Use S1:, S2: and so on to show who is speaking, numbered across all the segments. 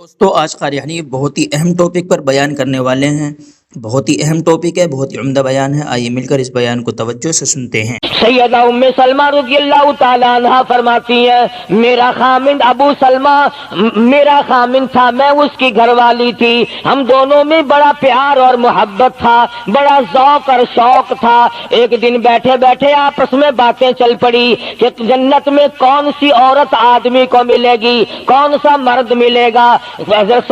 S1: دوستو آج قاریانی بہت ہی اہم ٹاپک پر بیان کرنے والے ہیں۔ بہت ہی اہم ٹاپک ہے، بہت ہی عمدہ بیان ہے، آئیے مل کر اس بیان کو توجہ سے سنتے ہیں۔
S2: سیدہ ام سلمہ رضی اللہ تعالی عنہ فرماتی ہیں میرا خامند ابو سلمہ میرا خامند تھا، میں اس کی گھر والی تھی، ہم دونوں میں بڑا پیار اور محبت تھا، بڑا ذوق اور شوق تھا۔ ایک دن بیٹھے بیٹھے آپس میں باتیں چل پڑی کہ جنت میں کون سی عورت آدمی کو ملے گی، کون سا مرد ملے گا۔ حضرت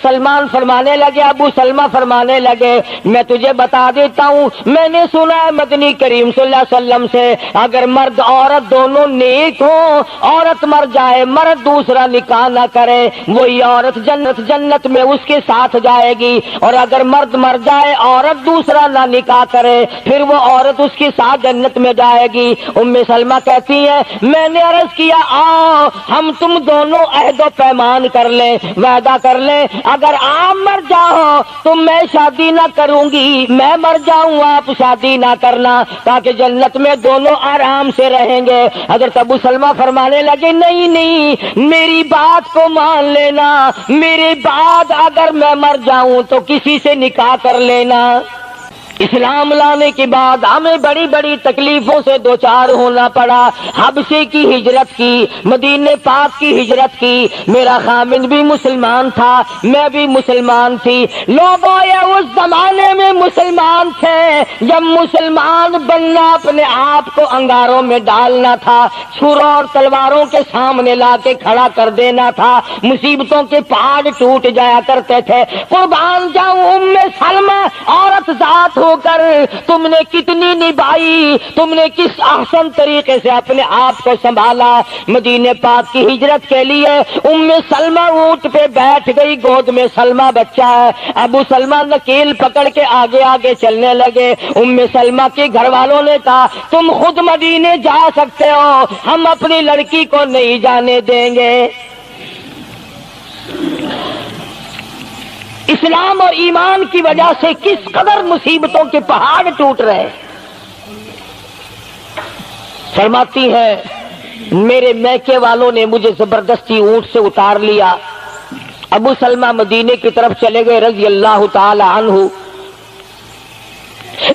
S2: سلمان فرمانے لگے، ابو سلمہ فرمانے لگے میں تجھے بتا دیتا ہوں، میں نے سنا ہے مدنی کریم صلی اللہ علیہ وسلم سے اگر مرد عورت دونوں نیک ہوں، عورت مر جائے مرد دوسرا نکاح نہ کرے، وہی عورت جنت میں اس کے ساتھ جائے گی، اور اگر مرد مر جائے عورت دوسرا نہ نکاح کرے پھر وہ عورت اس کے ساتھ جنت میں جائے گی۔ ام سلمہ کہتی ہے میں نے عرض کیا آؤ ہم تم دونوں عہد و پیمان کر لیں، وعدہ کر لیں، اگر آپ مر جاؤ تو میں شادی نہ کروں گی، میں مر جاؤں آپ شادی نہ کرنا، تاکہ جنت میں دونوں آرام سے رہیں گے۔ حضرت ابو سلمہ فرمانے لگے نہیں میری بات کو مان لینا، میرے بعد اگر میں مر جاؤں تو کسی سے نکاح کر لینا۔ اسلام لانے کے بعد ہمیں بڑی بڑی تکلیفوں سے دوچار ہونا پڑا، حبشے کی ہجرت کی، مدینے پاک کی ہجرت کی، میرا خامند بھی مسلمان تھا، میں بھی مسلمان تھی۔ لوگوں یہ اس زمانے میں مسلمان تھے جب مسلمان بننا اپنے آپ کو انگاروں میں ڈالنا تھا، چھروں اور تلواروں کے سامنے لا کے کھڑا کر دینا تھا، مصیبتوں کے پہاڑ ٹوٹ جایا کرتے تھے۔ قربان جاؤں ام سلمہ عورت ذات ہو کر تم نے کتنی نبھائی، تم نے کس احسن طریقے سے اپنے آپ کو سنبھالا۔ مدینے پاک کی ہجرت کے لیے ام سلمہ اونٹ پہ بیٹھ گئی، گود میں سلمہ بچہ ہے، ابو سلمہ نکیل پکڑ کے آگے آگے چلنے لگے۔ ام سلمہ کے گھر والوں نے کہا تم خود مدینے جا سکتے ہو، ہم اپنی لڑکی کو نہیں جانے دیں گے۔ اسلام اور ایمان کی وجہ سے کس قدر مصیبتوں کے پہاڑ ٹوٹ رہے۔ فرماتی ہے میرے میکے والوں نے مجھے زبردستی اونٹ سے اتار لیا۔ ابو سلمہ مدینے کی طرف چلے گئے رضی اللہ تعالی عنہ۔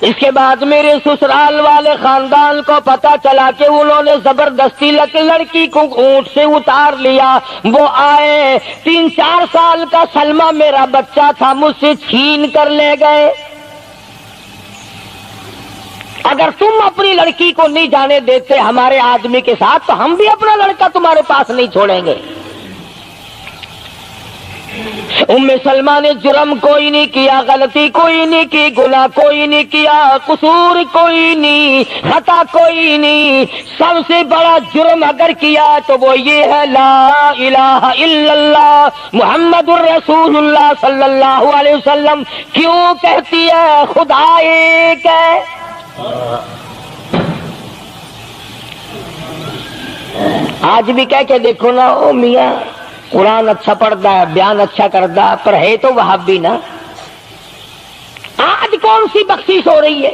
S2: اس کے بعد میرے سسرال والے خاندان کو پتا چلا کہ انہوں نے زبردستی لڑکی کو اونٹ سے اتار لیا۔ وہ آئے 3-4 سال کا سلمہ میرا بچہ تھا، مجھ سے چھین کر لے گئے۔ اگر تم اپنی لڑکی کو نہیں جانے دیتے ہمارے آدمی کے ساتھ تو ہم بھی اپنا لڑکا تمہارے پاس نہیں چھوڑیں گے۔ ام سلمہ نے جرم کوئی نہیں کیا، غلطی کوئی نہیں کی، گناہ کوئی نہیں کیا، قصور کوئی نہیں، خطا کوئی نہیں۔ سب سے بڑا جرم اگر کیا تو وہ یہ ہے لا الہ الا اللہ محمد الرسول اللہ صلی اللہ علیہ وسلم۔ کیوں کہتی ہے خدا ایک ہے؟ آج بھی کہہ کے دیکھو نا، او میاں قرآن اچھا پڑھتا ہے، بیان اچھا کرتا ہے، پر ہے تو وہابی نا۔ آج کون سی بخشش ہو رہی ہے؟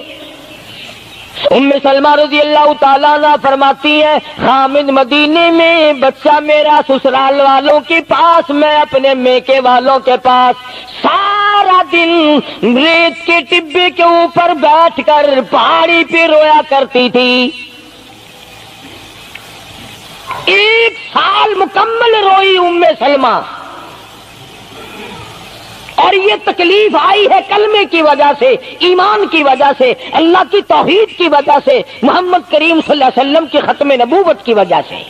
S2: ام سلمہ رضی اللہ تعالیٰ عنہ فرماتی ہے خامد مدینے میں، بچہ میرا سسرال والوں کے پاس، میں اپنے میکے والوں کے پاس۔ سارا دن ریت کے ٹبے کے اوپر بیٹھ کر پہاڑی پہ رویا کرتی تھی۔ 1 سال مکمل روئی ام سلمہ، اور یہ تکلیف آئی ہے کلمے کی وجہ سے، ایمان کی وجہ سے، اللہ کی توحید کی وجہ سے، محمد کریم صلی اللہ علیہ وسلم کی ختم نبوت کی وجہ سے۔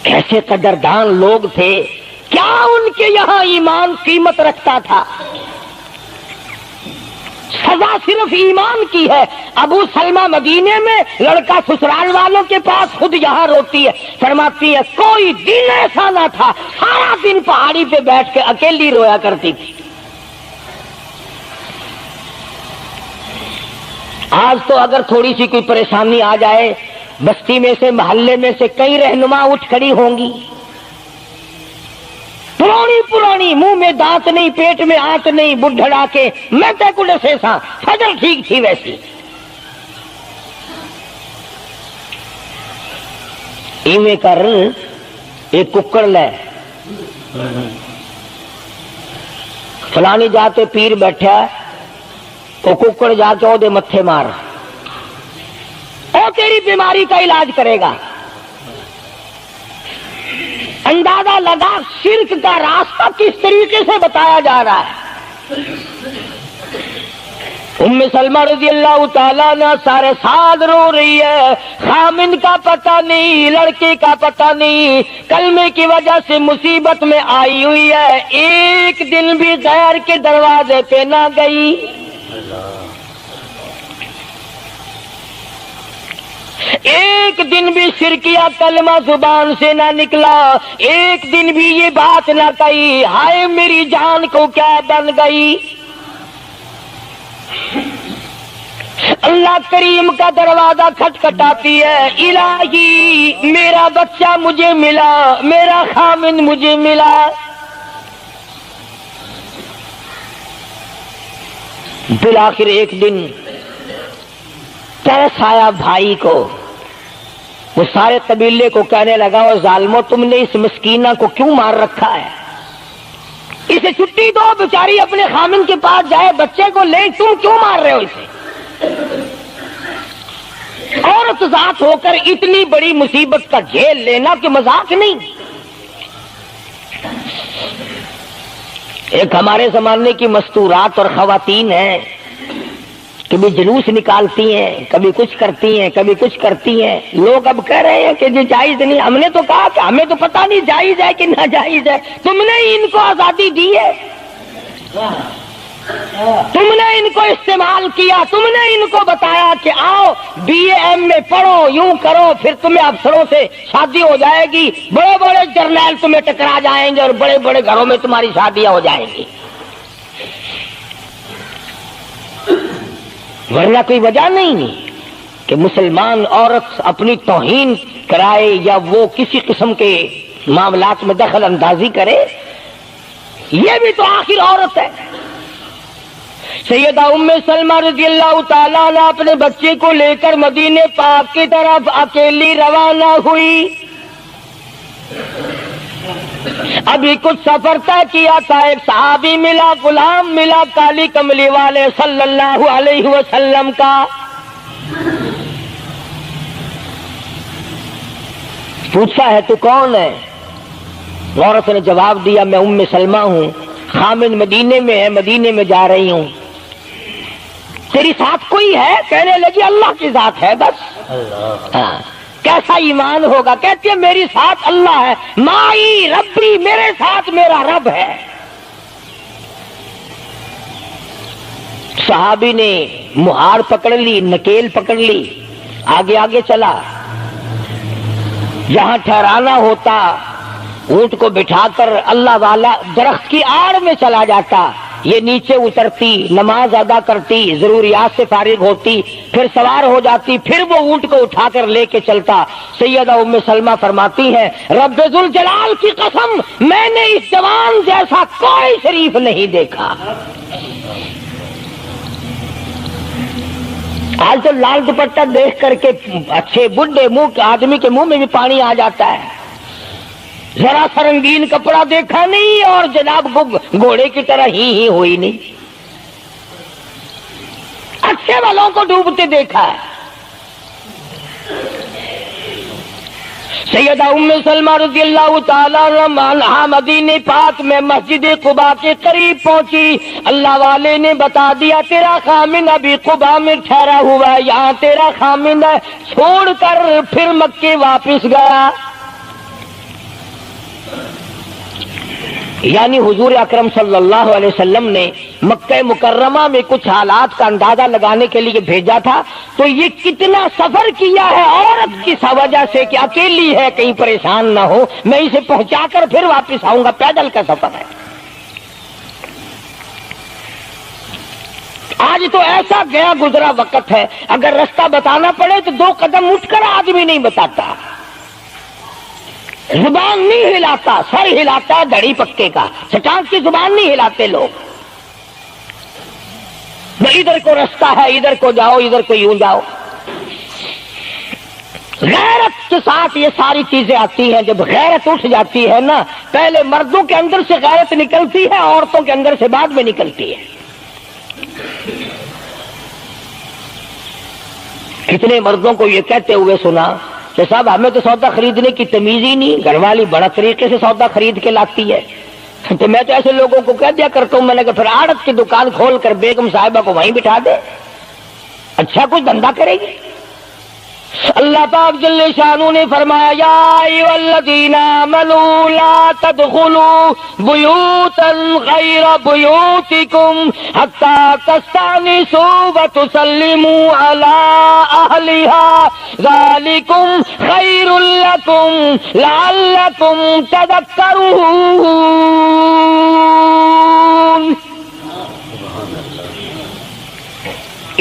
S2: کیسے قدردان لوگ تھے، کیا ان کے یہاں ایمان قیمت رکھتا تھا؟ سزا صرف ایمان کی ہے۔ ابو سلمہ مدینے میں، لڑکا سسرال والوں کے پاس، خود یہاں روتی ہے، فرماتی ہے کوئی دن ایسا نہ تھا سارا دن پہاڑی پہ بیٹھ کے اکیلی رویا کرتی تھی۔ آج تو اگر تھوڑی سی کوئی پریشانی آ جائے، بستی میں سے، محلے میں سے کئی رہنما اٹھ کھڑی ہوں گی، پرانی منہ میں دانت نہیں، پیٹ میں آنت نہیں، بڈھڑا کے میں تے کو ڈسے سا فجر ٹھیک تھی ویسی۔ ایویں کر ایک ککڑ لے فلانی جاتے پیر بیٹھا وہ ککڑ جا کے وہ متھے مار اور تیری بیماری کا علاج کرے گا. اندازہ لگا شرک کا راستہ کس طریقے سے بتایا جا رہا ہے. ام سلمہ رضی اللہ تعالیٰ عنہ سارے سال رو رہی ہے. خامن کا پتہ نہیں، لڑکے کا پتہ نہیں، کلمے کی وجہ سے مصیبت میں آئی ہوئی ہے. ایک دن بھی غیر کے دروازے پہ نہ گئی. ایک دن بھی شرکیہ کلمہ زبان سے نہ نکلا. ایک دن بھی یہ بات نہ کہی ہائے میری جان کو کیا بن گئی. اللہ کریم کا دروازہ کھٹکھٹاتی ہے. الہی میرا بچہ مجھے ملا، میرا خامن مجھے ملا. بالآخر ایک دن ترس آیا بھائی کو. وہ سارے قبیلے کو کہنے لگا اور ظالمو تم نے اس مسکینہ کو کیوں مار رکھا ہے؟ اسے چھٹی دو، بیچاری اپنے خامن کے پاس جائے، بچے کو لے، تم کیوں مار رہے ہو اسے؟ عورت ذات ہو کر اتنی بڑی مصیبت کا جھیل لینا کہ مذاق نہیں. ایک ہمارے زمانے کی مستورات اور خواتین ہیں، کبھی جلوس نکالتی ہیں، کبھی کچھ کرتی ہیں، کبھی کچھ کرتی ہیں. لوگ اب کہہ رہے ہیں کہ یہ جائز نہیں. ہم نے تو کہا کہ ہمیں تو پتہ نہیں جائز ہے کہ ناجائز ہے. تم نے ان کو آزادی دی ہے، تم نے ان کو استعمال کیا، تم نے ان کو بتایا کہ آؤ بی اے ایم میں پڑھو، یوں کرو، پھر تمہیں افسروں سے شادی ہو جائے گی، بڑے بڑے جرنیل تمہیں ٹکرا جائیں گے اور بڑے بڑے گھروں میں تمہاری شادیاں ہو جائیں گی. ورنہ کوئی وجہ نہیں کہ مسلمان عورت اپنی توہین کرائے یا وہ کسی قسم کے معاملات میں دخل اندازی کرے. یہ بھی تو آخر عورت ہے. سیدہ ام سلمہ رضی اللہ تعالیٰ عنہ اپنے بچے کو لے کر مدینے پاک کی طرف اکیلی روانہ ہوئی. ابھی کچھ سفر طے کیا تھا. ایک صحابی ملا، غلام ملا کالی کملی والے صلی اللہ علیہ وسلم کا. پوچھا ہے تو کون ہے؟ عورت نے جواب دیا میں ام سلمہ ہوں، خامن مدینے میں ہے، مدینے میں جا رہی ہوں. تیری ساتھ کوئی ہے؟ کہنے لگی اللہ کی ذات ہے بس. ہاں کیسا ایمان ہوگا؟ کہتی ہے میری ساتھ اللہ ہے، مائی ربی، میرے ساتھ میرا رب ہے. صحابی نے مہار پکڑ لی، نکیل پکڑ لی، آگے آگے چلا. جہاں ٹھہرانا ہوتا اونٹ کو بٹھا کر اللہ والا درخت کی آڑ میں چلا جاتا. یہ نیچے اترتی، نماز ادا کرتی، ضروریات سے فارغ ہوتی، پھر سوار ہو جاتی، پھر وہ اونٹ کو اٹھا کر لے کے چلتا. سیدہ ام سلمہ فرماتی ہیں رب ذوالجلال کی قسم میں نے اس جوان جیسا کوئی شریف نہیں دیکھا. آج تو لال دوپٹہ دیکھ کر کے اچھے بڈھے منہ آدمی کے منہ میں بھی پانی آ جاتا ہے. ذرا سا رنگین کپڑا دیکھا نہیں اور جناب گھوڑے کی طرح ہی ہوئی نہیں. اچھے والوں کو ڈوبتے دیکھا ہے. سیدہ ام سلمہ رضی اللہ تعالیٰ عنہا مدینے پاک میں مسجد قباء کے قریب پہنچی. اللہ والے نے بتا دیا تیرا خامن ابھی قباء میں ٹھہرا ہوا ہے، یہاں تیرا خامن ہے. چھوڑ کر پھر مکے واپس گیا. یعنی حضور اکرم صلی اللہ علیہ وسلم نے مکہ مکرمہ میں کچھ حالات کا اندازہ لگانے کے لیے بھیجا تھا. تو یہ کتنا سفر کیا ہے عورت کی وجہ سے کہ اکیلی ہے، کہیں پریشان نہ ہو، میں اسے پہنچا کر پھر واپس آؤں گا. پیدل کا سفر ہے. آج تو ایسا گیا گزرا وقت ہے، اگر رستہ بتانا پڑے تو 2 قدم اٹھ کر آدمی نہیں بتاتا، زبان نہیں ہلاتا، سر ہلاتا ہے دھڑی پکے کا. چٹان کی زبان نہیں ہلاتے لوگ. ادھر کو رستہ ہے، ادھر کو جاؤ، ادھر کو یوں جاؤ. غیرت کے ساتھ یہ ساری چیزیں آتی ہیں. جب غیرت اٹھ جاتی ہے نا، پہلے مردوں کے اندر سے غیرت نکلتی ہے، عورتوں کے اندر سے بعد میں نکلتی ہے. کتنے مردوں کو یہ کہتے ہوئے سنا کہ صاحب ہمیں تو سودا خریدنے کی تمیز ہی نہیں، گھر والی بڑا طریقے سے سودا خرید کے لاتی ہے. تو میں تو ایسے لوگوں کو کہہ دیا کرتا ہوں، میں نے کہا پھر آڑت کی دکان کھول کر بیگم صاحبہ کو وہیں بٹھا دے، اچھا کچھ دھندا کرے گی. اللہ پاک جل شانہ نے فرمایا یا ایھا الذین آمنوا لا تدخلوا بیوتا غیر بیوتکم حتی تستأنسوا وتسلموا علی اہلہا ذالکم خیر لکم لعلکم تذکرون.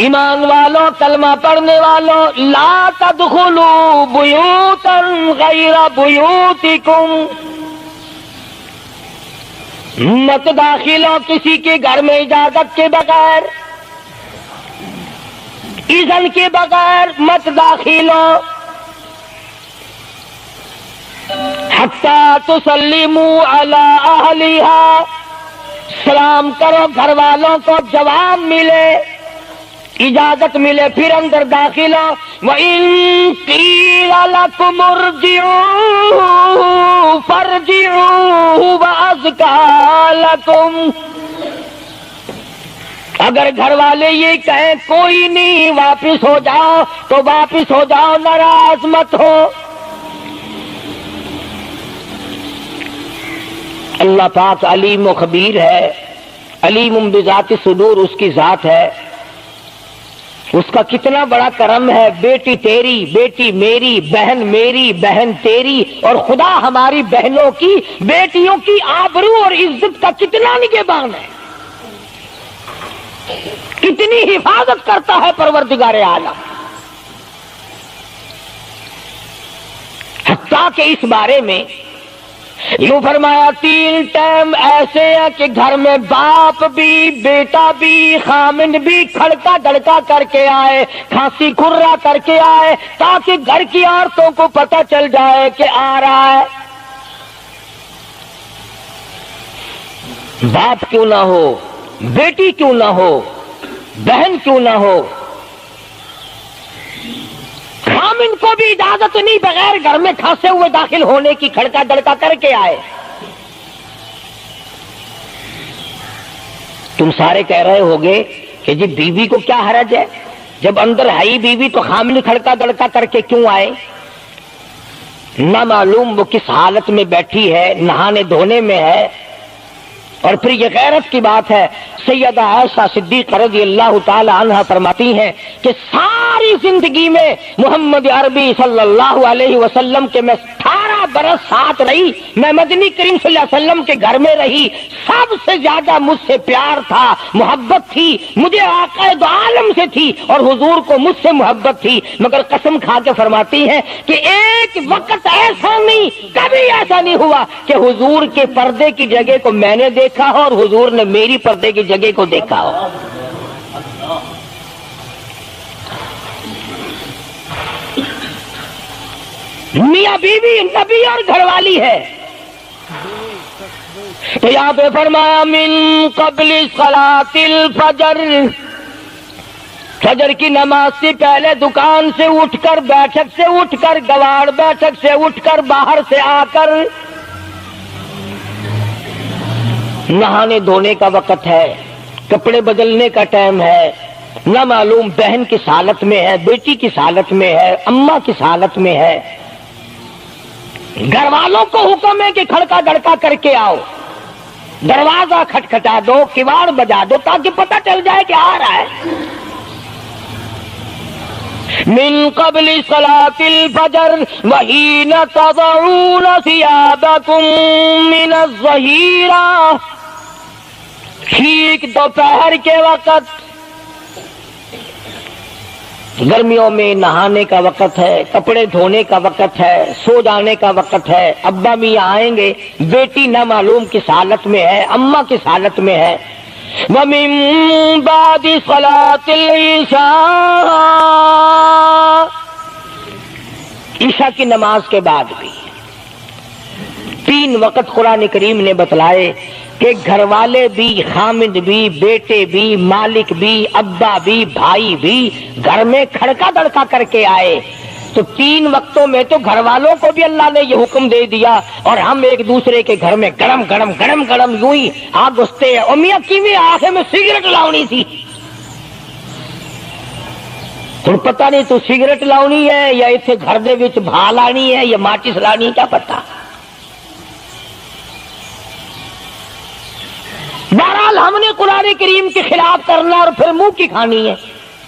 S2: ایمان والوں، کلمہ پڑھنے والوں، لا تدخلوا بیوتا غیر بیوتکم، مت داخل ہو کسی کے گھر میں اجازت کے بغیر، اذن کے بغیر مت داخل ہو. حتی تسلموا علی اہلہا، سلام کرو گھر والوں کو، جواب ملے، اجازت ملے، پھر اندر داخل ہو. وَإِن قِيلَ لَكُمُ ارْجِعُوا فَارْجِعُوا هُوَ أَزْكَىٰ لَكُمْ، اگر گھر والے یہ کہیں کوئی نہیں واپس ہو جاؤ تو واپس ہو جاؤ، ناراض مت ہو. اللہ پاک علیم و خبیر ہے، علیم بذات الصدور اس کی ذات ہے. اس کا کتنا بڑا کرم ہے، بیٹی تیری، بیٹی میری، بہن میری، بہن تیری، اور خدا ہماری بہنوں کی، بیٹیوں کی آبرو اور عزت کا کتنا نگہبان ہے، کتنی حفاظت کرتا ہے پروردگار عالم. حتیٰ کہ اس بارے میں یوں فرمایا 3 ٹائم ایسے ہیں کہ گھر میں باپ بھی، بیٹا بھی، خامند بھی کھڑکا دڑکا کر کے آئے، کھانسی کھرا کر کے آئے، تاکہ گھر کی عورتوں کو پتہ چل جائے کہ آ رہا ہے. باپ کیوں نہ ہو، بیٹی کیوں نہ ہو، بہن کیوں نہ ہو، خامن کو بھی اجازت نہیں بغیر گھر میں کھانسے ہوئے داخل ہونے کی، کھڑکا دڑکا کر کے آئے. تم سارے کہہ رہے ہوگے کہ جی بیوی کو کیا حرج ہے، جب اندر ہے ہی بیوی تو خامن کھڑکا دڑکا کر کے کیوں آئے؟ نہ معلوم وہ کس حالت میں بیٹھی ہے، نہانے دھونے میں ہے. اور پھر یہ غیرت کی بات ہے، سیدہ عائشہ صدیقہ رضی اللہ تعالی عنہ فرماتی ہیں کہ ساری زندگی میں محمد عربی صلی اللہ علیہ وسلم کے میں 18 برس ساتھ رہی، میں مدنی کریم صلی اللہ علیہ وسلم کے گھر میں رہی، سب سے زیادہ مجھ سے پیار تھا، محبت تھی، مجھے آقا دو عالم سے تھی اور حضور کو مجھ سے محبت تھی. مگر قسم کھا کے فرماتی ہیں کہ ایک وقت ایسا نہیں، کبھی ایسا نہیں ہوا کہ حضور کے پردے کی جگہ کو میں نے دیکھا ہو اور حضور نے میری پردے کی جگہ کو دیکھا ہو. میاں بیوی نبی اور گھر والی ہے. تو یہاں پہ فرمایا من قبل صلاۃ الفجر، فجر کی نماز سے پہلے دکان سے اٹھ کر، بیٹھک سے اٹھ کر، گواڑ بیٹھک سے اٹھ کر، باہر سے آ کر نہانے دھونے کا وقت ہے، کپڑے بدلنے کا ٹائم ہے. نہ معلوم بہن کس حالت میں ہے، بیٹی کس حالت میں ہے، اماں کس حالت میں ہے. گھر والوں کو حکم ہے کہ کھڑکا دڑکا کر کے آؤ، دروازہ کھٹکھٹا دو، کواڑ بجا دو، تاکہ پتہ چل جائے کہ آ رہا ہے. من قبل صلاۃ الفجر وحین تضعون ثیابکم من الظہیرہ، ٹھیک دوپہر کے وقت، گرمیوں میں نہانے کا وقت ہے، کپڑے دھونے کا وقت ہے، سو جانے کا وقت ہے. ابا میاں آئیں گے، بیٹی نہ معلوم کس حالت میں ہے، اماں کس حالت میں ہے. وَمِن بَعْدِ صَلَاةِ الْعِشَاءِ، عشاء کی نماز کے بعد بھی 3 وقت قرآن کریم نے بتلائے کہ گھر والے بھی، خامد بھی، بیٹے بھی، مالک بھی، ابا بھی، بھائی بھی گھر میں کھڑکا دڑکا کر کے آئے تو 3 وقتوں میں تو گھر والوں کو بھی اللہ نے یہ حکم دے دیا، اور ہم ایک دوسرے کے گھر میں گرم گرم گرم گرم یوں ہی آگ گھستے ہیں. میاں کیویں آخر میں سگریٹ لاؤنی سی، ہن پتہ نہیں تو سگریٹ لاؤنی ہے یا اتنے گھر دے وچ بھا لانی ہے یا ماچس لانی ہے، کیا پتہ. بہرحال ہم نے قرآن کریم کے خلاف کرنا اور پھر منہ کی کھانی ہے،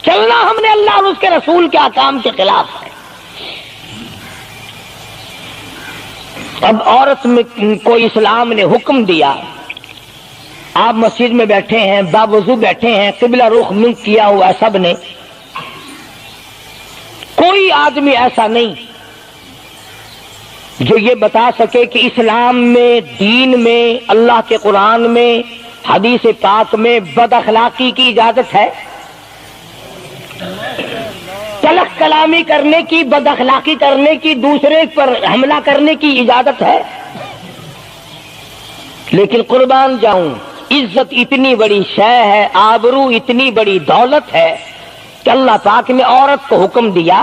S2: چلنا ہم نے اللہ اور اس کے رسول کے احکام کے خلاف ہے. اب عورت میں کو اسلام نے حکم دیا، آپ مسجد میں بیٹھے ہیں، باوضو بیٹھے ہیں، قبلہ رخ منہ کیا ہوا ہے سب نے، کوئی آدمی ایسا نہیں جو یہ بتا سکے کہ اسلام میں، دین میں، اللہ کے قرآن میں، حدیث پاک میں بد اخلاقی کی اجازت ہے، تلخ کلامی کرنے کی، بد اخلاقی کرنے کی، دوسرے پر حملہ کرنے کی اجازت ہے. لیکن قربان جاؤں، عزت اتنی بڑی شے ہے، آبرو اتنی بڑی دولت ہے کہ اللہ پاک نے عورت کو حکم دیا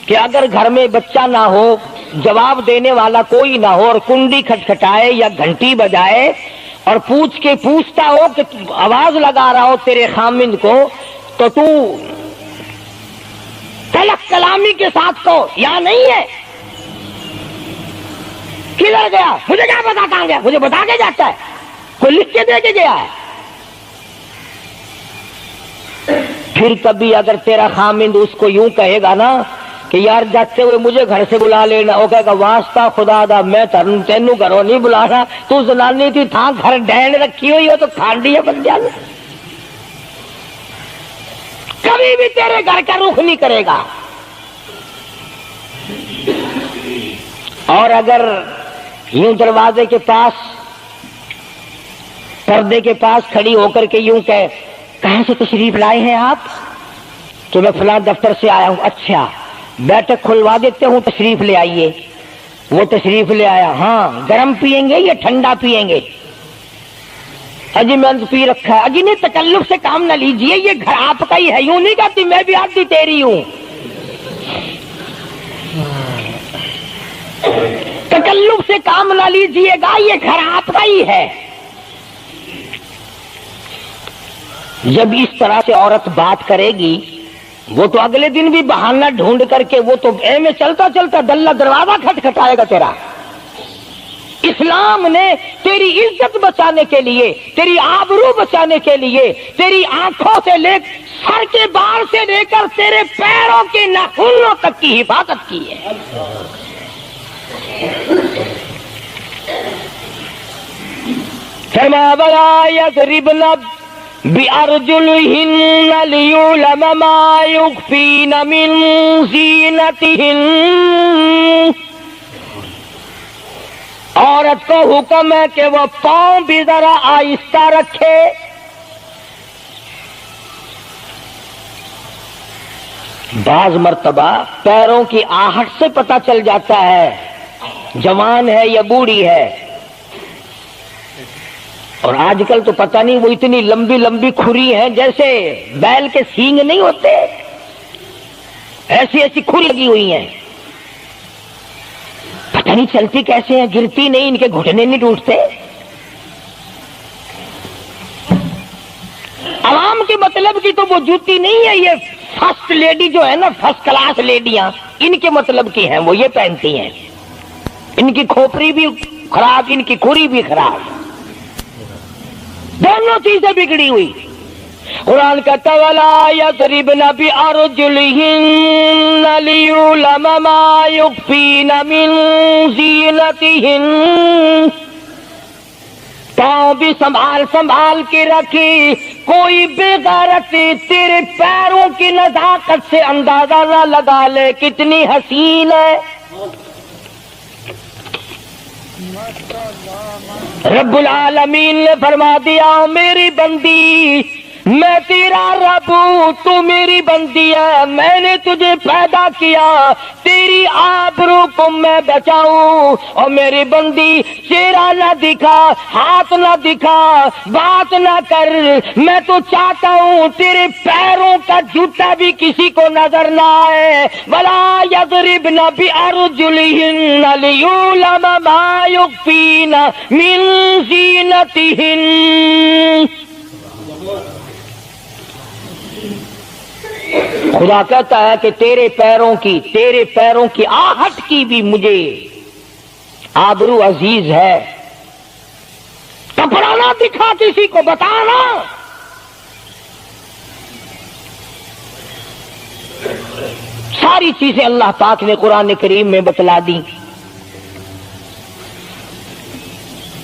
S2: کہ اگر گھر میں بچہ نہ ہو، جواب دینے والا کوئی نہ ہو، اور کنڈی کھٹکھٹائے یا گھنٹی بجائے اور پوچھتا ہو کہ آواز لگا رہا ہو تیرے خامند کو، تو تو تلخ کلامی کے ساتھ کو یا نہیں ہے، کدھر گیا، مجھے کیا پتا کہاں گیا، مجھے بتا کے جاتا ہے، کوئی لکھ کے دے کے گیا ہے. پھر کبھی اگر تیرا خامند اس کو یوں کہے گا نا کہ یار جاتے ہوئے مجھے گھر سے بلا لینا، وہ کہے گا واسطہ خدا دا میں تینوں گھروں نہیں بلانا، تو زنانی تھی تھا گھر ڈین رکھی ہوئی ہو تو کھانڈی ہے بن جانا، کبھی بھی تیرے گھر کا رخ نہیں کرے گا. اور اگر یوں دروازے کے پاس، پردے کے پاس کھڑی ہو کر کے یوں کہے کہاں سے تشریف لائے ہیں آپ، تو میں فلاں دفتر سے آیا ہوں، اچھا بیٹھک کھلوا دیتے ہوں، تشریف لے آئیے. وہ تشریف لے آیا، ہاں گرم پیئیں گے یا ٹھنڈا پیئیں گے، اجی میں پی رکھا ہے، اجی نہیں تکلف سے کام نہ لیجئے، یہ گھر آپ کا ہی ہے، یوں نہیں کہتی میں بھی آدھی تیری ہوں، تکلف سے کام نہ لیجئے گا، یہ گھر آپ کا ہی ہے. جب اس طرح سے عورت بات کرے گی، وہ تو اگلے دن بھی بہانہ ڈھونڈ کر کے وہ تو اے میں چلتا چلتا دلہ دروازہ کھٹکھٹائے گا تیرا. اسلام نے تیری عزت بچانے کے لیے، تیری آبرو بچانے کے لیے، تیری آنکھوں سے لے سر کے بال سے لے کر تیرے پیروں کے ناخنوں تک کی حفاظت کی ہے. فرمایا وَلَا يَضْرِبْنَ بِأَرْجُلِهِنَّ لِيُعْلَمَ مَا يُخْفِينَ مِنْ زِينَتِهِنَّ. عورت کو حکم ہے کہ وہ پاؤں بھی ذرا آہستہ رکھے. بعض مرتبہ پیروں کی آہٹ سے پتہ چل جاتا ہے جوان ہے یا بوڑھی ہے. اور آج کل تو پتہ نہیں وہ اتنی لمبی لمبی کھری ہیں جیسے بیل کے سینگ نہیں ہوتے، ایسی ایسی کھری لگی ہوئی ہیں، پتہ نہیں چلتی کیسے ہیں، گرتی نہیں، ان کے گھٹنے نہیں ٹوٹتے. عوام کے مطلب کی تو وہ جوتی نہیں ہے، یہ فرسٹ لیڈی جو ہے نا، فرسٹ کلاس لیڈیاں، ان کے مطلب کی ہیں، وہ یہ پہنتی ہیں. ان کی کھوپڑی بھی خراب، ان کی کھری بھی خراب، دونوں چیزیں بگڑی ہوئی. قرآن کہتا وَلَا يَضْرِبْنَ بِأَرْجُلِهِنَّ لِيُعْلَمَ مَا يُخْفِينَ مِنْ زِينَتِهِنَّ. پاؤں بھی سنبھال سنبھال کے رکھی، کوئی بے غیرت تیرے پیروں کی نزاکت سے اندازہ نہ لگا لے کتنی حسین ہے. رب العالمین نے فرما دیا میری بندی میں تیرا رب ہوں، تو میری بندی ہے، میں نے تجھے پیدا کیا، تیری آبرو کو میں بچاؤں، اور میری بندی چہرہ نہ دکھا، ہاتھ نہ دکھا، بات نہ کر، میں تو چاہتا ہوں تیرے پیروں کا جوتا بھی کسی کو نظر نہ آئے، ولا یضربن بارجلہن لیعلم ما یخفین من زینتہن۔ خدا کہتا ہے کہ تیرے پیروں کی آہٹ کی بھی مجھے آبرو عزیز ہے، کپڑا نہ دکھا کسی کو، بتانا۔ ساری چیزیں اللہ پاک نے قرآن کریم میں بتلا دی۔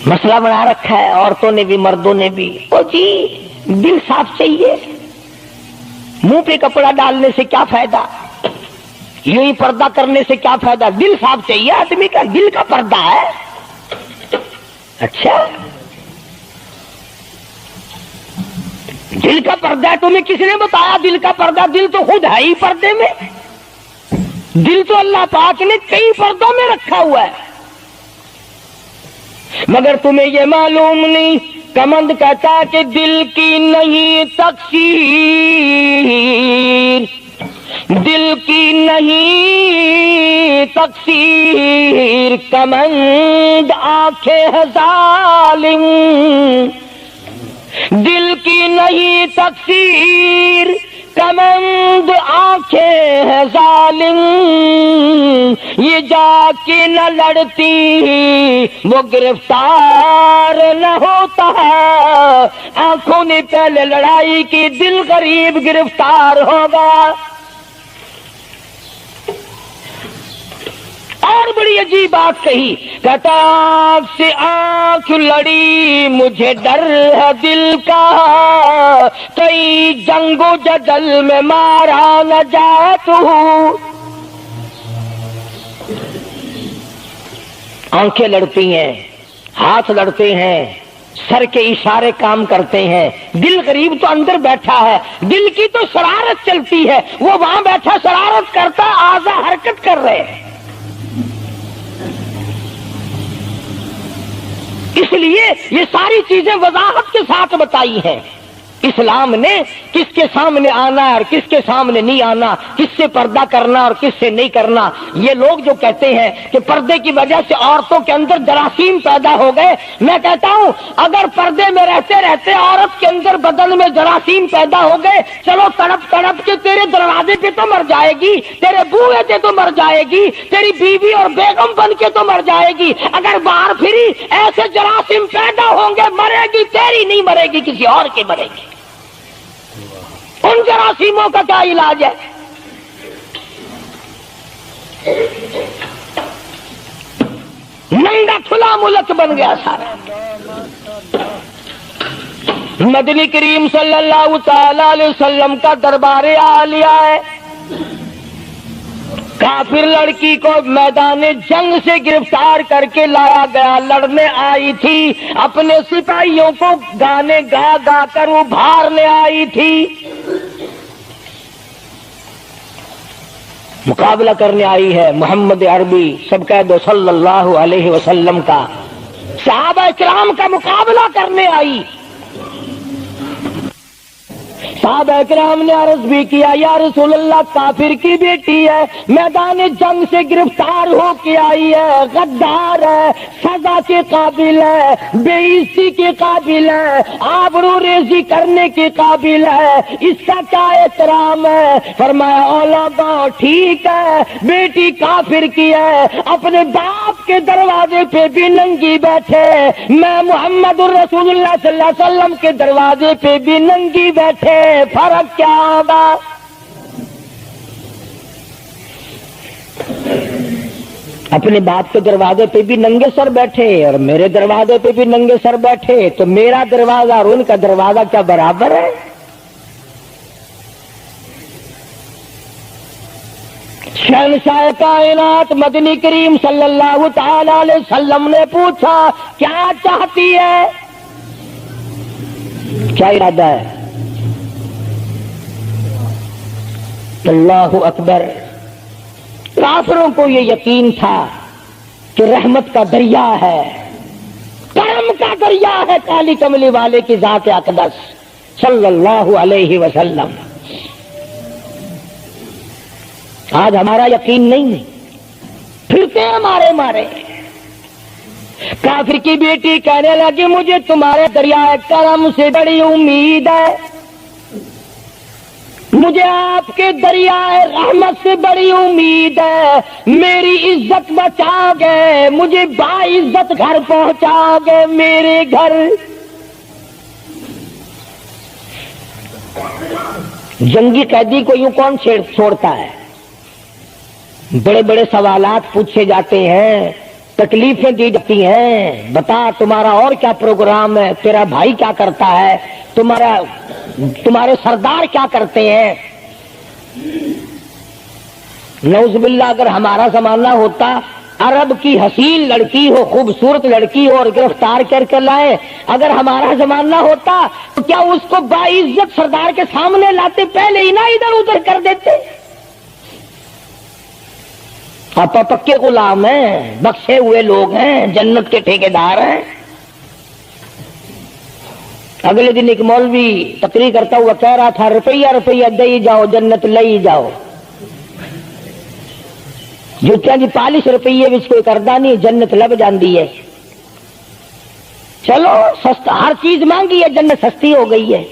S2: مسئلہ بنا رکھا ہے عورتوں نے بھی مردوں نے بھی، او جی دل صاف چاہیے، منہ پہ کپڑا ڈالنے سے کیا فائدہ، یوں ہی پردہ کرنے سے کیا فائدہ، دل صاف چاہیے آدمی کا، دل کا پردہ ہے۔ اچھا دل کا پردہ ہے، تمہیں کس نے بتایا دل کا پردہ؟ دل تو خود ہے ہی پردے میں، دل تو اللہ پاک نے کئی پردوں میں رکھا ہوا ہے، مگر تمہیں یہ معلوم نہیں۔ کمند کہتا ہے کہ دل کی نہیں تقصیر، دل کی نہیں تقصیر، کمند آنکھیں ہے ظالم، دل کی نہیں تقصیر، کمند آنکھیں ہے ظالم، یہ جا کے نہ لڑتی وہ گرفتار نہ ہوتا، آنکھوں نے پہلے لڑائی کی، دل غریب گرفتار ہوگا۔ اور بڑی عجیب بات کہی، کہتا آنکھ سے آنکھ لڑی مجھے ڈر ہے دل کا، کئی جنگ و جدل میں مارا نہ جائے تو۔ آنکھیں لڑتی ہیں، ہاتھ لڑتے ہیں، سر کے اشارے کام کرتے ہیں، دل غریب تو اندر بیٹھا ہے، دل کی تو شرارت چلتی ہے، وہ وہاں بیٹھا شرارت کرتا، اعضاء حرکت کر رہے ہیں۔ اس لیے یہ ساری چیزیں وضاحت کے ساتھ بتائی ہیں۔ اسلام نے کس کے سامنے آنا اور کس کے سامنے نہیں آنا، کس سے پردہ کرنا اور کس سے نہیں کرنا۔ یہ لوگ جو کہتے ہیں کہ پردے کی وجہ سے عورتوں کے اندر جراثیم پیدا ہو گئے، میں کہتا ہوں اگر پردے میں رہتے رہتے عورت کے اندر بدن میں جراثیم پیدا ہو گئے، چلو تڑپ تڑپ کے تیرے دروازے پہ تو مر جائے گی، تیرے بوئے پہ تو مر جائے گی، تیری بیوی اور بیگم بن کے تو مر جائے گی۔ اگر باہر پھری ایسے جراثیم پیدا ہوں گے، مرے گی تیری نہیں مرے گی، کسی اور کی مرے گی۔ ان جراثیموں کا کیا علاج ہے؟ ننگا کھلا ملک بن گیا سارا۔ مدنی کریم صلی اللہ تعالی علیہ وسلم کا دربار عالیہ ہے، کافر لڑکی کو میدان جنگ سے گرفتار کر کے لایا گیا، لڑنے آئی تھی، اپنے سپاہیوں کو گانے گا گا کر ابھارنے آئی تھی، مقابلہ کرنے آئی ہے محمد عربی، سب کہہ دو صلی اللہ علیہ وسلم کا، صحابہ کرام کا مقابلہ کرنے آئی۔ صحابہ کرام نے عرض بھی کیا، یا رسول اللہ کافر کی بیٹی ہے، میدان جنگ سے گرفتار ہو کے آئی ہے، غدار ہے، سزا کے قابل ہے، بے عزتی کے قابل ہے، آبرو ریزی کرنے کے قابل ہے، اس کا کیا احترام ہے؟ فرمایا اولادا ٹھیک ہے، بیٹی کافر کی ہے، اپنے باپ کے دروازے پہ بھی ننگی بیٹھے، میں محمد الرسول اللہ صلی اللہ علیہ وسلم کے دروازے پہ بھی ننگی بیٹھے، فرق کیا ہوگا؟ اپنے باپ کے دروازے پہ بھی ننگے سر بیٹھے اور میرے دروازے پہ بھی ننگے سر بیٹھے، تو میرا دروازہ اور ان کا دروازہ کیا برابر ہے؟ شہنشاہ کائنات مدنی کریم صلی اللہ تعالی علیہ وسلم نے پوچھا کیا چاہتی ہے، کیا ارادہ ہے؟ اللہ اکبر. کافروں کو یہ یقین تھا کہ رحمت کا دریا ہے، کرم کا دریا ہے کالی کملی والے کی ذات اقدس صلی اللہ علیہ وسلم. آج ہمارا یقین نہیں ہے، پھرتے ہیں مارے. کافر کی بیٹی کہنے لگی مجھے تمہارے دریائے کرم سے بڑی امید ہے، مجھے آپ کے دریائے رحمت سے بڑی امید ہے. میری عزت بچا گئے، مجھے باعزت گھر پہنچا گئے. میرے گھر جنگی قیدی کو یوں کون چھوڑتا ہے؟ بڑے بڑے سوالات پوچھے جاتے ہیں، تکلیفیں دی جاتی ہیں. بتا تمہارا اور کیا پروگرام ہے، تیرا بھائی کیا کرتا ہے، تمہارے سردار کیا کرتے ہیں. نعوذ باللہ اگر ہمارا زمانہ ہوتا، عرب کی حسین لڑکی ہو، خوبصورت لڑکی ہو اور گرفتار کر لائے، اگر ہمارا زمانہ ہوتا تو کیا اس کو باعزت سردار کے سامنے لاتے؟ پہلے ہی نہ ادھر ادھر کر دیتے. آپ پکے غلام ہیں، بخشے ہوئے لوگ ہیں، جنت کے ٹھیکیدار ہیں. اگلے دن ایک مولوی تقریر کرتا ہوا کہہ رہا تھا روپیہ دے جاؤ جنت لے جاؤ. جوتیاں جی 40 روپیے وچ کوئی کردا نہیں، جنت لب جاندی ہے. چلو سستا، ہر چیز مانگی ہے، جنت سستی ہو گئی ہے.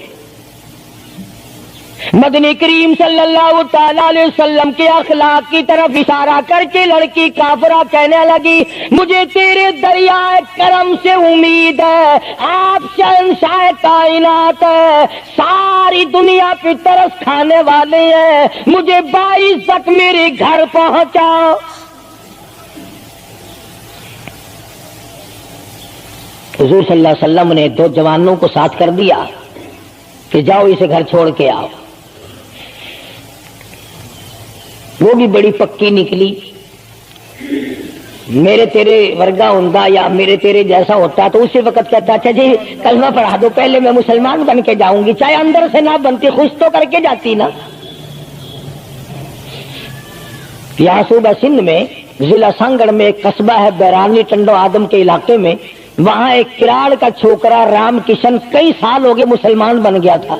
S2: مدنی کریم صلی اللہ تعالی علیہ وسلم کے اخلاق کی طرف اشارہ کر کے لڑکی کافرہ کہنے لگی مجھے تیرے دریائے کرم سے امید ہے، آپ شہنشاہ کائنات ہے، ساری دنیا پہ ترس کھانے والے ہیں، مجھے باعزت میرے گھر پہنچاؤ. حضور صلی اللہ علیہ وسلم نے 2 جوانوں کو ساتھ کر دیا کہ جاؤ اسے گھر چھوڑ کے آؤ. وہ بھی بڑی پکی نکلی. میرے تیرے ورگا ہوندا یا میرے تیرے جیسا ہوتا تو اسی وقت کہتا اچھا جی کلمہ پڑھا دو، پہلے میں مسلمان بن کے جاؤں گی، چاہے اندر سے نہ بنتی، خوش تو کر کے جاتی نا. یہاں صوبہ سندھ میں ضلع سانگڑ میں ایک قصبہ ہے بیرانی ٹنڈو آدم کے علاقے میں، وہاں ایک کراڑ کا چھوکرا رام کشن کئی سال ہو گئے مسلمان بن گیا تھا.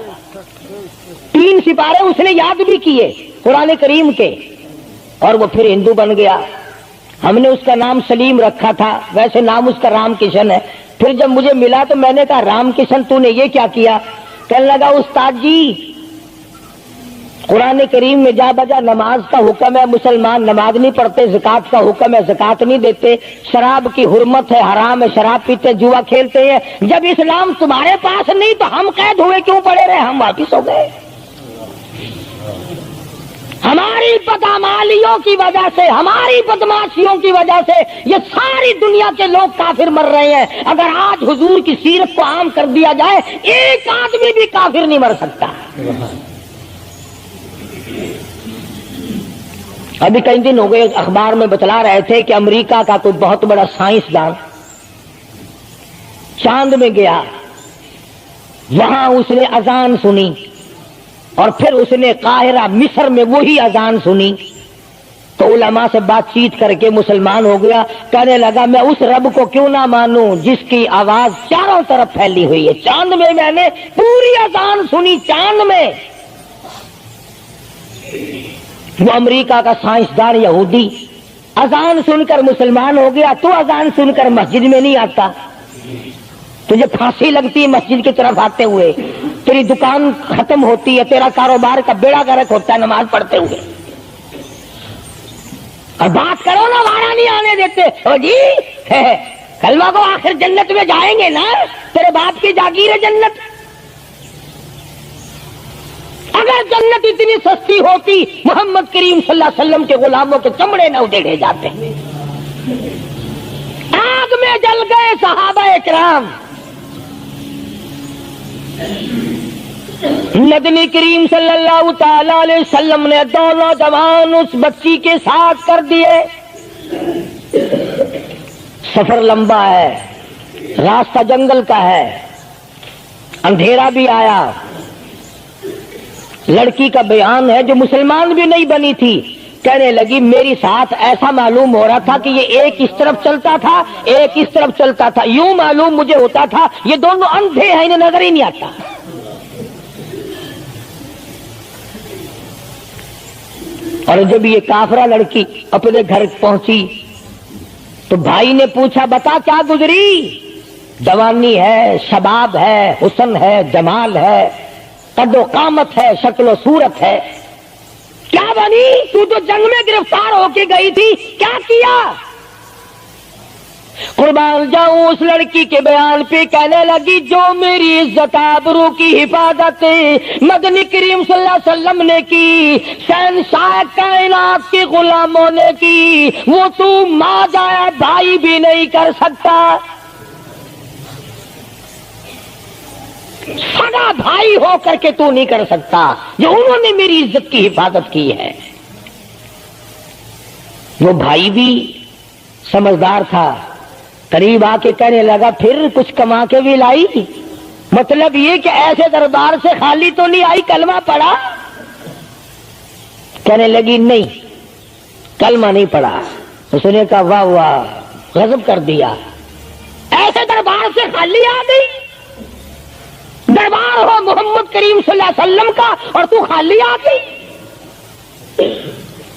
S2: 3 سپارے اس نے یاد بھی کیے قرآن کریم کے، اور وہ پھر ہندو بن گیا. ہم نے اس کا نام سلیم رکھا تھا، ویسے نام اس کا رام کشن ہے. پھر جب مجھے ملا تو میں نے کہا رام کشن تو نے یہ کیا کیا؟ کہنے لگا استاد جی قرآن کریم میں جا بجا نماز کا حکم ہے، مسلمان نماز نہیں پڑھتے، زکات کا حکم ہے، زکات نہیں دیتے، شراب کی حرمت ہے، حرام ہے، شراب پیتے، جوا کھیلتے ہیں. جب اسلام تمہارے پاس نہیں تو ہم قید ہوئے کیوں پڑے رہے؟ ہم واپس ہو گئے. ہماری بدعمالیوں کی وجہ سے، ہماری بدماشیوں کی وجہ سے یہ ساری دنیا کے لوگ کافر مر رہے ہیں. اگر آج حضور کی سیرت کو عام کر دیا جائے ایک آدمی بھی کافر نہیں مر سکتا. ابھی کئی دن ہو گئے اخبار میں بتلا رہے تھے کہ امریکہ کا کوئی بہت بڑا سائنسدان چاند میں گیا، وہاں اس نے اذان سنی اور پھر اس نے قاہرہ مصر میں وہی اذان سنی تو علماء سے بات چیت کر کے مسلمان ہو گیا. کہنے لگا میں اس رب کو کیوں نہ مانوں جس کی آواز چاروں طرف پھیلی ہوئی ہے. چاند میں نے پوری اذان سنی، چاند میں. وہ امریکہ کا سائنسدان یہودی اذان سن کر مسلمان ہو گیا. تو اذان سن کر مسجد میں نہیں آتا، تجھے پھانسی لگتی ہے مسجد کی طرف آتے ہوئے، تیری دکان ختم ہوتی ہے، تیرا کاروبار کا بیڑا غرق ہوتا ہے نماز پڑھتے ہوئے. اور بات کرو نا وارا نہیں آنے دیتے. او جی کلمہ کو آخر جنت میں جائیں گے نا، تیرے باپ کی جاگیر ہے جنت. اگر جنت اتنی سستی ہوتی محمد کریم صلی اللہ علیہ وسلم کے غلاموں کے چمڑے نہ ادھیڑے جاتے. آگ میں جل گئے صحابہ اکرام. نبی کریم صلی اللہ تعالی علیہ وسلم نے 2 نوجوان اس بچی کے ساتھ کر دیے. سفر لمبا ہے، راستہ جنگل کا ہے، اندھیرا بھی آیا. لڑکی کا بیان ہے جو مسلمان بھی نہیں بنی تھی. کہنے لگی میری ساتھ ایسا معلوم ہو رہا تھا کہ یہ ایک اس طرف چلتا تھا ایک اس طرف چلتا تھا, یوں معلوم مجھے ہوتا تھا یہ دونوں اندھے ہیں, انہیں نظر ہی نہیں آتا. اور جب یہ کافرہ لڑکی اپنے گھر پہنچی تو بھائی نے پوچھا بتا کیا گزری؟ جوانی ہے, شباب ہے, حسن ہے, جمال ہے, قد و قامت ہے, شکل و صورت ہے, کیا بنی؟ تو جنگ میں گرفتار ہو کے گئی تھی, کیا کیا؟ قربان جاؤں اس لڑکی کے بیان پہ. کہنے لگی جو میری عزت آبرو کی حفاظت مدنی کریم صلی اللہ علیہ وسلم نے کی, شہنشاہ کائنات کے غلاموں نے کی, وہ تو ماں جایا بھائی بھی نہیں کر سکتا. سگا بھائی ہو کر کے تو نہیں کر سکتا جو انہوں نے میری عزت کی حفاظت کی ہے. وہ بھائی بھی سمجھدار تھا, قریب آ کے کہنے لگا پھر کچھ کما کے بھی لائی؟ مطلب یہ کہ ایسے دربار سے خالی تو نہیں آئی, کلمہ پڑھا؟ کہنے لگی نہیں کلمہ نہیں پڑھا. اس نے کہا واہ واہ, غضب کر دیا, ایسے دربار سے خالی آ گئی؟ دربار ہو محمد کریم صلی اللہ علیہ وسلم کا اور تو خالی آ گئی.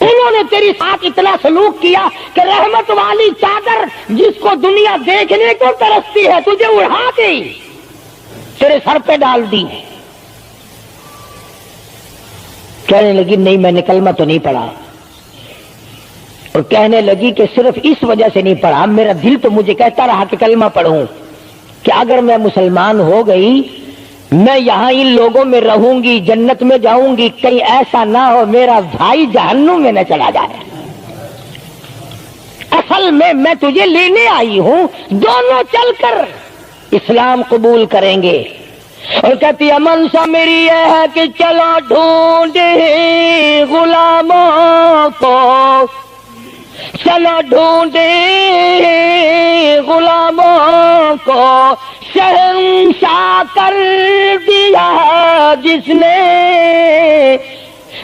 S2: انہوں نے تیری ساتھ اتنا سلوک کیا کہ رحمت والی چادر جس کو دنیا دیکھنے کو ترستی ہے تجھے اڑا گئی, تیرے سر پہ ڈال دی. کہنے لگی نہیں میں نے کلمہ تو نہیں پڑھا. اور کہنے لگی کہ صرف اس وجہ سے نہیں پڑھا, میرا دل تو مجھے کہتا رہا کہ کلمہ پڑھوں, کہ اگر میں مسلمان ہو گئی میں یہاں ان لوگوں میں رہوں گی, جنت میں جاؤں گی, کہیں ایسا نہ ہو میرا بھائی جہنم میں نہ چلا جائے. اصل میں تجھے لینے آئی ہوں, دونوں چل کر اسلام قبول کریں گے. اور کہتی ہے منشا میری یہ ہے کہ چلو ڈھونڈے غلاموں کو, چلو ڈھونڈے غلاموں کو, شہنشاہ کر دیا جس نے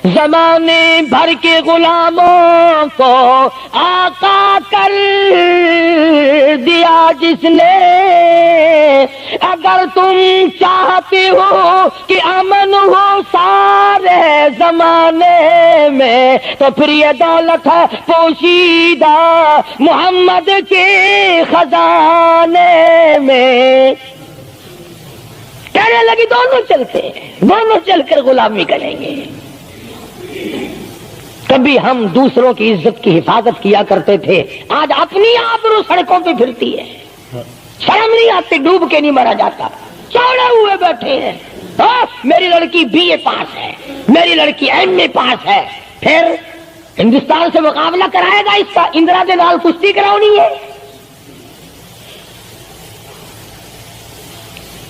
S2: زمانے بھر کے غلاموں کو, آقا کر دیا جس نے. اگر تم چاہتے ہو کہ امن ہو سارے زمانے میں تو پھر یہ دولت ہے پوشیدہ محمد کے خزانے میں. کہنے لگی دونوں چلتے ہیں, دونوں چل کر غلامی کریں گے. کبھی ہم دوسروں کی عزت کی حفاظت کیا کرتے تھے, آج اپنی آبرو سڑکوں پہ پھرتی ہے, شرم نہیں آتی, ڈوب کے نہیں مرا جاتا, چوڑے ہوئے بیٹھے ہیں. میری لڑکی BA پاس ہے, میری لڑکی MA پاس ہے, پھر ہندوستان سے مقابلہ کرائے گا اس کا, اندرا دے نال کشتی کراؤنی ہے.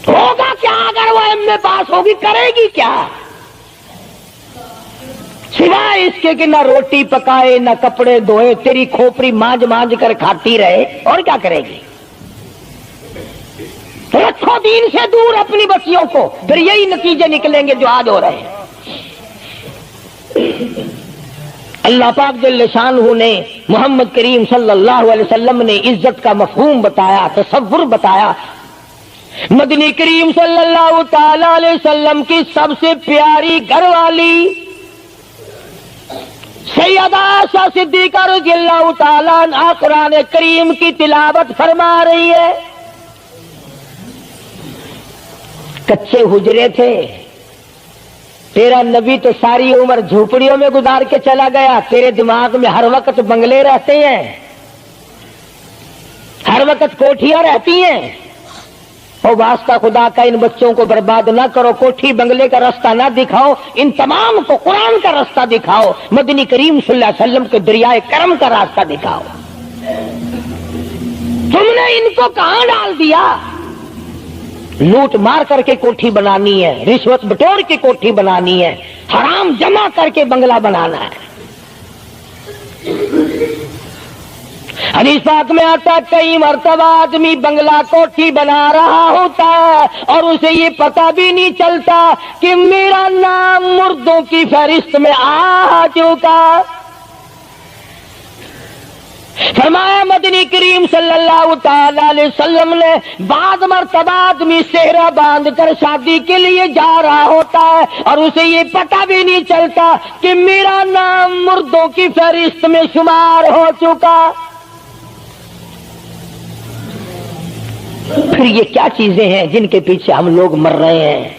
S2: ہوگا کیا اگر وہ MA پاس ہوگی, کرے گی کیا سوائے اس کے کہ نہ روٹی پکائے نہ کپڑے دھوئے, تیری کھوپڑی مانج مانج کر کھاتی رہے, اور کیا کرے گی. رکھو دین سے دور اپنی بچیوں کو, پھر یہی نتیجے نکلیں گے جو آج ہو رہے ہیں. اللہ پاک جل شانہ نے محمد کریم صلی اللہ علیہ وسلم نے عزت کا مفہوم بتایا, تصور بتایا. مدنی کریم صلی اللہ تعالی علیہ وسلم کی سب سے پیاری گھر والی سیدہ عائشہ صدیقہ رضی اللہ تعالیٰ عنہا قرآن کریم کی تلاوت فرما رہی ہے. کچے حجرے تھے, تیرا نبی تو ساری عمر جھوپڑیوں میں گزار کے چلا گیا, تیرے دماغ میں ہر وقت بنگلے رہتے ہیں, ہر وقت کوٹھیاں رہتی ہیں. اور واسطہ خدا کا ان بچوں کو برباد نہ کرو, کوٹھی بنگلے کا راستہ نہ دکھاؤ, ان تمام کو قرآن کا راستہ دکھاؤ, مدنی کریم صلی اللہ علیہ وسلم کے دریائے کرم کا راستہ دکھاؤ. تم نے ان کو کہاں ڈال دیا؟ لوٹ مار کر کے کوٹھی بنانی ہے, رشوت بٹور کے کوٹھی بنانی ہے, حرام جمع کر کے بنگلہ بنانا ہے. حدیث پاک میں آتا ہے کئی مرتبہ آدمی بنگلہ کوٹھی بنا رہا ہوتا ہے اور اسے یہ پتہ بھی نہیں چلتا کہ میرا نام مردوں کی فہرست میں آ چکا۔ فرمایا مدنی کریم صلی اللہ تعالی علیہ وسلم نے بعض مرتبہ آدمی صحرا باندھ کر شادی کے لیے جا رہا ہوتا ہے اور اسے یہ پتہ بھی نہیں چلتا کہ میرا نام مردوں کی فہرست میں شمار ہو چکا۔ پھر یہ کیا چیزیں ہیں جن کے پیچھے ہم لوگ مر رہے ہیں؟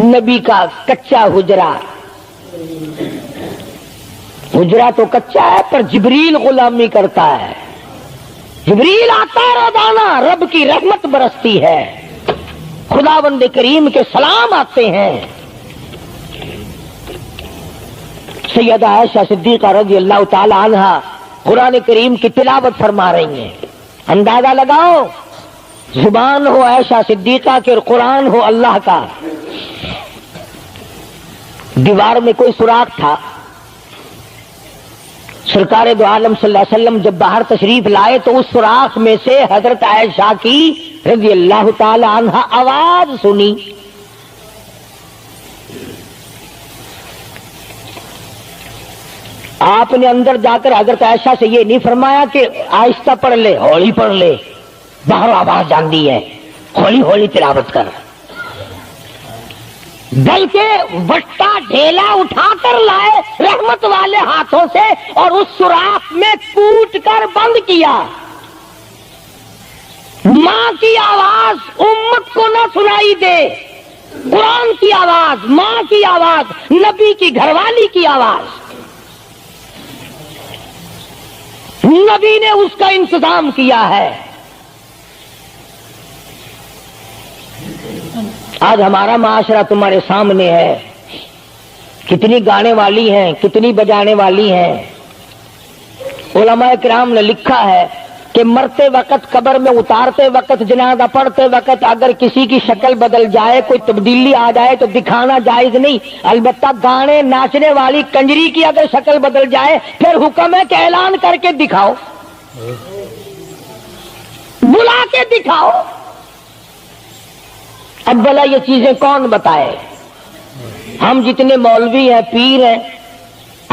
S2: نبی کا کچا حجرہ، حجرہ تو کچا ہے پر جبریل غلامی کرتا ہے، جبریل آتا ہے روزانہ، رب کی رحمت برستی ہے، خداوند کریم کے سلام آتے ہیں۔ سیدہ عائشہ صدیقہ رضی اللہ تعالی عنہا قرآن کریم کی تلاوت فرما رہی ہیں۔ اندازہ لگاؤ، زبان ہو عائشہ صدیقہ کے اور قرآن ہو اللہ کا۔ دیوار میں کوئی سوراخ تھا، سرکار دو عالم صلی اللہ علیہ وسلم جب باہر تشریف لائے تو اس سوراخ میں سے حضرت عائشہ کی رضی اللہ تعالی عنہا آواز سنی۔ آپ نے اندر جا کر حضرت عائشہ سے یہ نہیں فرمایا کہ آہستہ پڑھ لے، ہولی پڑھ لے، باہر آواز جاندی ہے، ہولی ہولی تلاوت کر، بلکہ وٹا ڈھیلا اٹھا کر لائے رحمت والے ہاتھوں سے اور اس سوراخ میں کوٹ کر بند کیا۔ ماں کی آواز امت کو نہ سنائی دے، قرآن کی آواز، ماں کی آواز، نبی کی گھر والی کی آواز، نبی نے اس کا انتظام کیا ہے۔ آج ہمارا معاشرہ تمہارے سامنے ہے، کتنی گانے والی ہیں، کتنی بجانے والی ہیں۔ علماء کرام نے لکھا ہے کہ مرتے وقت، قبر میں اتارتے وقت، جنازہ پڑھتے وقت اگر کسی کی شکل بدل جائے، کوئی تبدیلی آ جائے تو دکھانا جائز نہیں، البتہ گانے ناچنے والی کنجری کی اگر شکل بدل جائے پھر حکم ہے کہ اعلان کر کے دکھاؤ، بلا کے دکھاؤ۔ اب بھلا یہ چیزیں کون بتائے؟ ہم جتنے مولوی ہیں، پیر ہیں،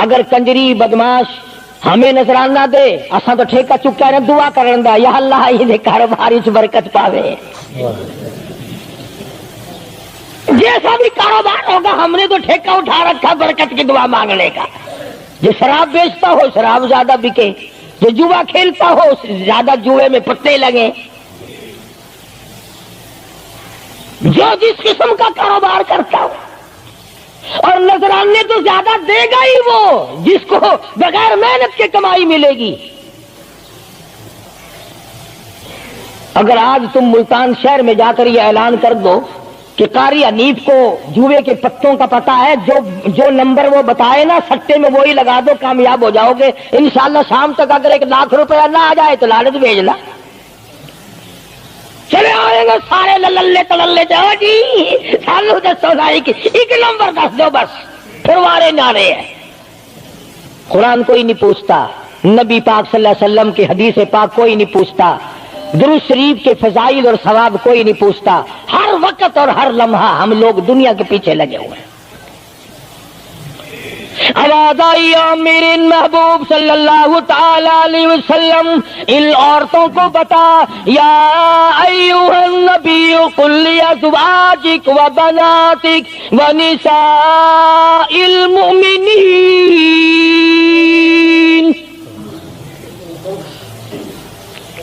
S2: اگر کنجری بدماش ہمیں نظرانہ دے، اساں تو ٹھیکہ چکا رہے، دعا کرن دا یا اللہ یہ کاروبار وچ برکت پاوے۔ جیسا بھی کاروبار ہوگا ہم نے تو ٹھیکہ اٹھا رکھا برکت کی دعا مانگنے کا۔ جو شراب بیچتا ہو شراب زیادہ بکے، جو جوا کھیلتا ہو زیادہ جوئے میں پتے لگے، جو جس قسم کا کاروبار کرتا ہو، اور نذرانے تو زیادہ دے گا ہی وہ جس کو بغیر محنت کے کمائی ملے گی۔ اگر آج تم ملتان شہر میں جا کر یہ اعلان کر دو کہ قاری حنیف کو جوئے کے پتوں کا پتہ ہے، جو نمبر وہ بتائے نا سٹے میں وہی لگا دو، کامیاب ہو جاؤ گے انشاءاللہ۔ شام تک اگر 1 لاکھ روپیہ نہ آ جائے تو لالچ بھیج لا، چلے آئیں گے سارے للے تللے جاؤ جی سالو دسو ساری کی 1 نمبر دس دو بس، پھر وارے نعرے ہیں۔ قرآن کوئی نہیں پوچھتا، نبی پاک صلی اللہ علیہ وسلم کی حدیث پاک کوئی نہیں پوچھتا، درود شریف کے فضائل اور ثواب کوئی نہیں پوچھتا۔ ہر وقت اور ہر لمحہ ہم لوگ دنیا کے پیچھے لگے ہوئے ہیں۔ آواز آئی میرے محبوب صلی اللہ تعالی علیہ وسلم ان عورتوں کو بتا، یا ایھا النبی قل لازواجک و بناتک و نساء المؤمنین،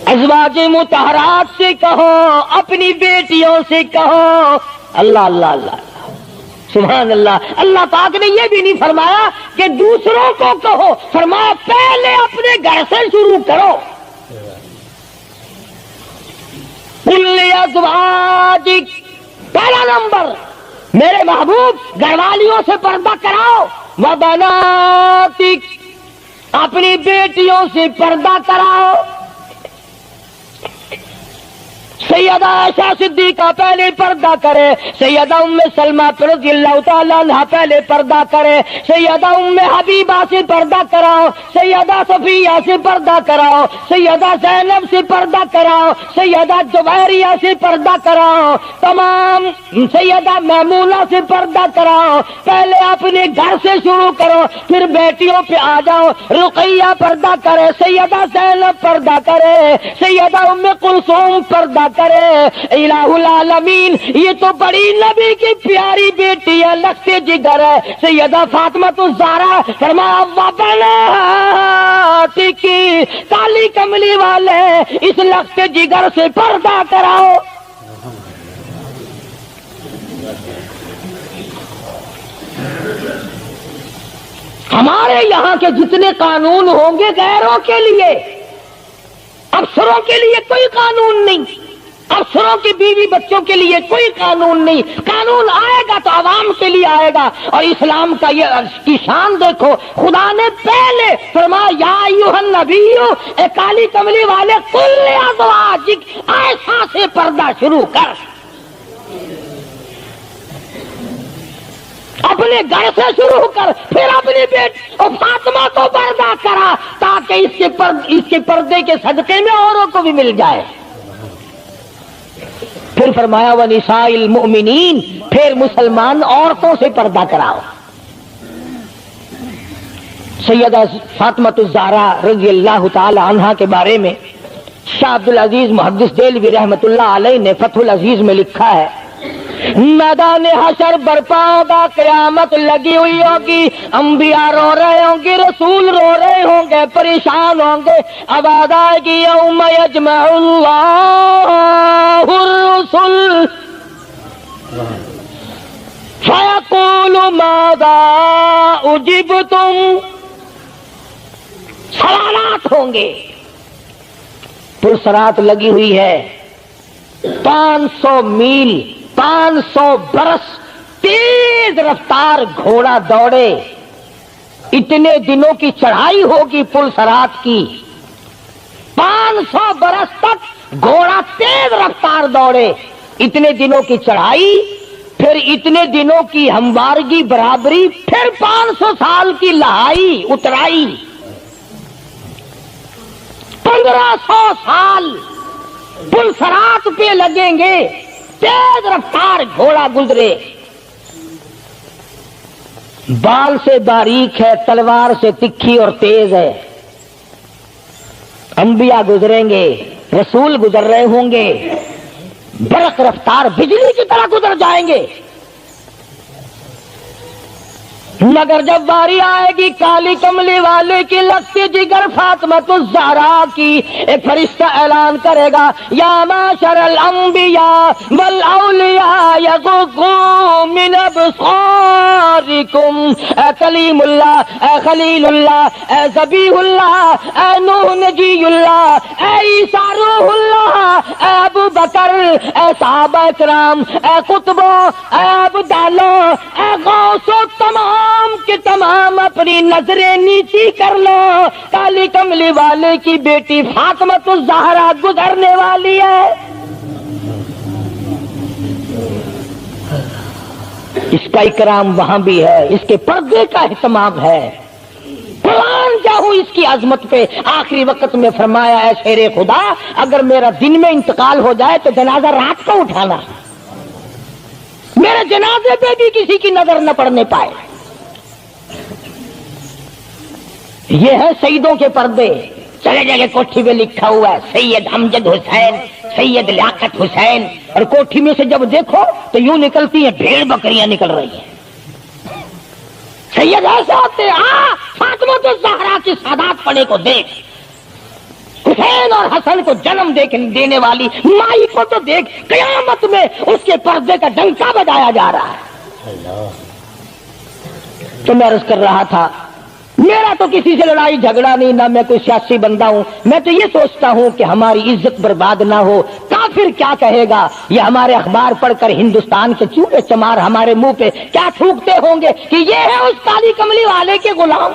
S2: ازواج مطہرات سے کہو، اپنی بیٹیوں سے کہو۔ اللہ اللہ اللہ سبحان اللہ۔ اللہ پاک نے یہ بھی نہیں فرمایا کہ دوسروں کو کہو، فرمایا پہلے اپنے گھر سے شروع کرو۔ قل ازواجک، پہلا نمبر میرے محبوب گھر والیوں سے پردہ کراؤ، وبناتک، اپنی بیٹیوں سے پردہ کراؤ۔ سیدہ سیدہ عائشہ صدیقہ پہلے پردہ کرے، سیدہ ام سلمہ رضی اللہ تعالیٰ عنہ پہلے پردہ کرے، سیدہ ام حبیبہ سے پردہ کراؤ، سیدہ صفیہ سے پردہ کراؤ، سیدہ زینب سے پردہ کراؤ، سیدہ جویریہ سے پردہ کراؤ، تمام سیدہ میمونہ سے پردہ کراؤ۔ پہلے اپنے گھر سے شروع کرو، پھر بیٹیوں پہ آ جاؤ۔ رقیہ پردہ کرے، سیدہ زینب پردہ کرے، سیدہ ام کلثوم پردہ کرے۔ الہ العالمین، یہ تو بڑی نبی کی پیاری بیٹی ہے، لختے جگر ہے، سیدہ فاطمہ الزہرا۔ فرمایا وبنات کی، کالی کملی والے اس لختے جگر سے پردہ کراؤ۔ ہمارے یہاں کے جتنے قانون ہوں گے غیروں کے لیے، افسروں کے لیے کوئی قانون نہیں، افسروں کی بیوی بچوں کے لیے کوئی قانون نہیں۔ قانون آئے گا تو عوام کے لیے آئے گا۔ اور اسلام کا یہ کی شان دیکھو، خدا نے پہلے فرمایا یا ایھا النبی، اے کالی کملی والے، کل ازواجک، عائشہ سے پردہ شروع کر، اپنے گھر سے شروع کر، پھر اپنی بیٹی اور فاطمہ کو پردہ کرا، تاکہ اس کے پردے کے صدقے میں اوروں کو بھی مل جائے۔ پھر فرمایا وَنِسَاءِ الْمُؤْمِنِينَ، پھر مسلمان عورتوں سے پردہ کراؤ۔ سیدہ فاطمہ الزہرا رضی اللہ تعالی عنہا کے بارے میں شاہ عبد العزیز محدث دہلوی رحمۃ اللہ علیہ نے فتح العزیز میں لکھا ہے، میدان حشر برپا ہوگا، قیامت لگی ہوئی ہوگی، انبیاء رو رہے ہوں گے، رسول رو رہے ہوں گے، پریشان ہوں گے۔ آواز آئے گی یوم یجمع اللہ الرسل فیقول ماذا اجبتم، سوالات ہوں گے۔ پرسرات لگی ہوئی ہے، 500 میل 500 برس تیز رفتار گھوڑا دوڑے، اتنے دنوں کی چڑھائی ہوگی پل صراط کی، 500 برس تک گھوڑا تیز رفتار دوڑے، اتنے دنوں کی چڑھائی، پھر اتنے دنوں کی ہموارگی برابری، پھر 500 سال کی لہائی اترائی، 1500 سال پل صراط پہ لگیں گے، تیز رفتار گھوڑا گزرے، بال سے باریک ہے، تلوار سے تکھی اور تیز ہے۔ انبیاء گزریں گے، رسول گزر رہے ہوں گے، برق رفتار بجلی کی طرح گزر جائیں گے، مگر جب باری آئے گی کالی کملی والے کی لختی جگر فاطمہ الزہرا کی، ایک فرشتہ اعلان کرے گا یا معشر الانبیاء والاولیاء یغضوا من ابصارکم، اے کلیم اللہ، اے خلیل اللہ، اے ذبیح اللہ، اے نوح نجی اللہ، اے عیسیٰ روح اللہ، اے ابو بکر، اے صحابہ کرام، اے قطبوں، اے ابدالوں، اے غوثوں، تمام کے تمام اپنی نظریں نیچی کر لو، کالی کملی والے کی بیٹی فاطمہ الزہرا گزرنے والی ہے۔ اس کا اکرام وہاں بھی ہے، اس کے پردے کا اہتمام ہے۔ قرآن جاؤ اس کی عظمت پہ، آخری وقت میں فرمایا اے شیر خدا، اگر میرا دن میں انتقال ہو جائے تو جنازہ رات کو اٹھانا، میرے جنازے پہ بھی کسی کی نظر نہ پڑنے پائے۔ یہ ہے سیدوں کے پردے۔ چلے جگہ کوٹھی میں لکھا ہوا ہے سید امجد حسین، سید لیاقت حسین، اور کوٹھی میں سے جب دیکھو تو یوں نکلتی ہیں بھیڑ بکریاں نکل رہی ہیں۔ سید ایسے ہوتے فاطمہ الزہرا کی سادات پڑے کو دیکھ، حسین اور حسن کو جنم دینے والی مائی کو تو دیکھ، قیامت میں اس کے پردے کا ڈنکا بجایا جا رہا ہے۔ تو میں عرض کر رہا تھا، میرا تو کسی سے لڑائی جھگڑا نہیں، نہ میں کوئی سیاسی بندہ ہوں، میں تو یہ سوچتا ہوں کہ ہماری عزت برباد نہ ہو۔ کافر کیا کہے گا، یہ ہمارے اخبار پڑھ کر ہندوستان کے چوہے چمار ہمارے منہ پہ کیا تھوکتے ہوں گے کہ یہ ہے اس کالی کملی والے کے غلام۔